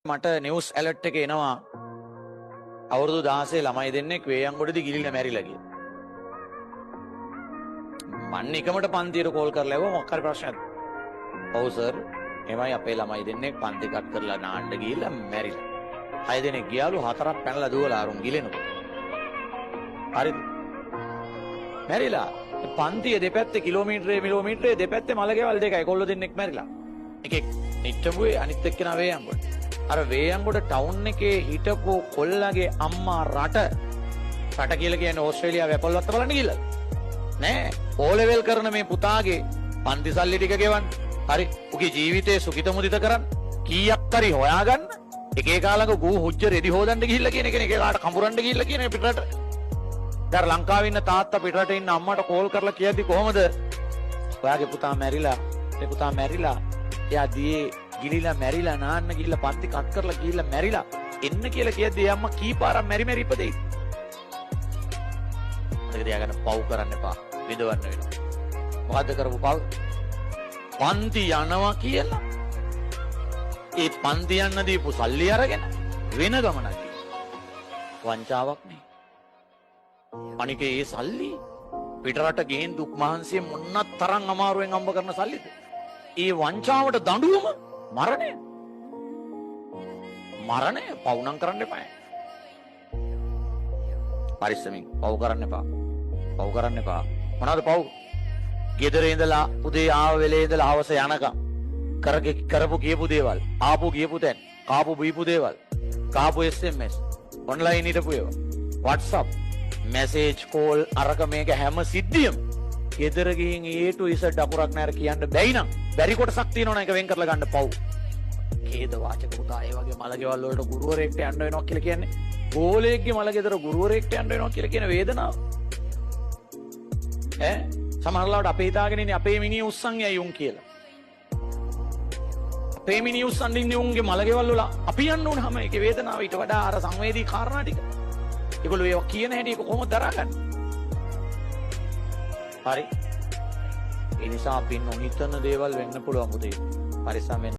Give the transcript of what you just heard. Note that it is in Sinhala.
මට නිවුස් ඇලර්ට් එක එනවා අවුරුදු 16 ළමයි දෙන්නෙක් වේයන්ගොඩදී ගිලිලා මැරිලා ගියා. මම නිකමට පන්තියට කෝල් කරලා ඇහුවා මොකක් හරි ප්‍රශ්නයක්. ඔව් සර්. එමයි අපේ ළමයි දෙන්නෙක් පන්ති කට් කරලා නාන්න ගිහිල්ලා මැරිලා. 6 දෙනෙක් ගියාලු 4ක් පැනලා දුවලා අරුන් ගිලෙනකොට. හරිද? මැරිලා. පන්තියේ දෙපැත්තේ කිලෝමීටරේ දෙපැත්තේ මලකෙවල් දෙකයි. කොල්ල දෙන්නෙක් මැරිලා. එකෙක් නිට්ටඹුවේ අනිත් එක්කෙනා වේයන්ගොඩ. අර වේයන්ගොඩ ටවුන් එකේ හිටපු කොල්ලගේ අම්මා රට කියලා කියන්නේ ඕස්ට්‍රේලියාවේ ඇපල්වත්ත බලන්න ගිහලා නෑ ඕ ලෙවල් කරන මේ පුතාගේ පන්ති සල්ලි ටික ගෙවන්න හරි උගේ ජීවිතේ සුඛිත මුදිත කරන්න කීයක් හරි හොයාගන්න එකේ කාලක ගූ හුජ්ජ රෙදි හොදන්න ගිහිල්ලා කියන එක එකේ කාට කඹරන්න ගිහිල්ලා කියන පිටරට දැන් ලංකාවේ ඉන්න තාත්තා පිටරට ඉන්න අම්මට කෝල් කරලා කියද්දි කොහමද ඔයාගේ පුතා මැරිලා ඒ පුතා මැරිලා එයා දියේ ගිලිලා මැරිලා නාන්න ගිහිල්ලා පන්ති කට් කරලා ගිහිල්ලා මැරිලා එන්න කියලා කියද්දී අම්මා කී පාරක් මැරි ඉපදෙයි. ඒක දිහා ගන්න පව් කරන්න එපා. විදවන්න වෙනවා. මොකද්ද කරපු පව්? පන්ති යනවා කියලා. ඒ පන්ති යන්න දීපු සල්ලි අරගෙන වෙන ගමනක්. වංචාවක් නේ. අනිකේ ඒ සල්ලි පිටරට ගේන් දුක් මහන්සිය මොන්නත් තරම් අමාරුවෙන් අම්බ කරන සල්ලිද? ඒ වංචාවට දඬුවම මරණය පවුනම් කරන්න එපා. පරිස්සමින් පව් කරන්න එපා. පව් කරන්න එපා. මොනවද පව්? ගෙදර ඉඳලා උදේ ආව වෙලේ ඉඳලා හවස යනකම් කරපු කියපු දේවල්, ආපු ගියපු තැන්, කාපු බීපු දේවල්, කාපු SMS, ඔන්ලයින් හිටපු ඒවා, WhatsApp, message call අරක මේක හැම සිද්ධියම ගෙදර ගිහින් A to Z අකුරක් නෑර කියන්න බැයි නම් බැරි කොටසක් තියෙනවා ඒක වෙන් කරලා ගන්න පව්. ඛේද වාචක පුතා ඒ වගේ මලගෙවල් වලට ගුරුවරයෙක්ට යන්න වෙනවා කියලා කියන්නේ ගෝලයෙක්ගේ මලගෙදර ගුරුවරයෙක්ට යන්න වෙනවා කියලා කියන වේදනාව. සමහරවිට අපේ හිතාගෙන ඉන්නේ අපේ මිනිහ උස්සන් යයි උන් කියලා. අපේ මිනිහ උස්සන් ඉන්නේ උන්ගේ මලගෙවල් වල අපි යන්න ඕනම ඒකේ වේදනාව ඊට වඩා අර සංවේදී කාරණා ටික. ඒගොල්ලෝ ඒක කියන හැටි ඒක කොහොමද දරාගන්නේ? හරි. ඒ නිසා අපි නොහිතන දේවල් වෙන්න පුළුවන් පුතේ. පරිස්සම් වෙන්න.